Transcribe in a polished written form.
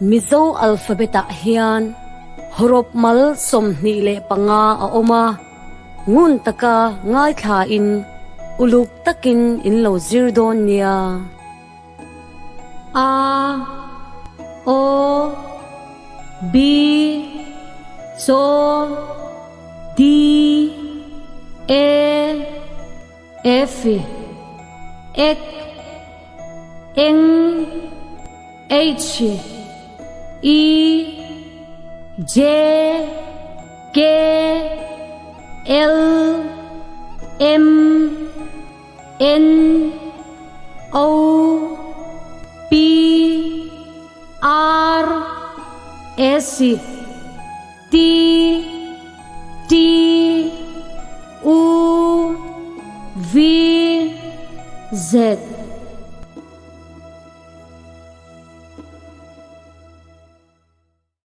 Mizo alphabeta hian Hawrawp mal som hni le panga a oma ngun taka ngai thla in uluk takin in lo zir don nia a o b so d e f ek eng h e j k l m n o p r s t t u v z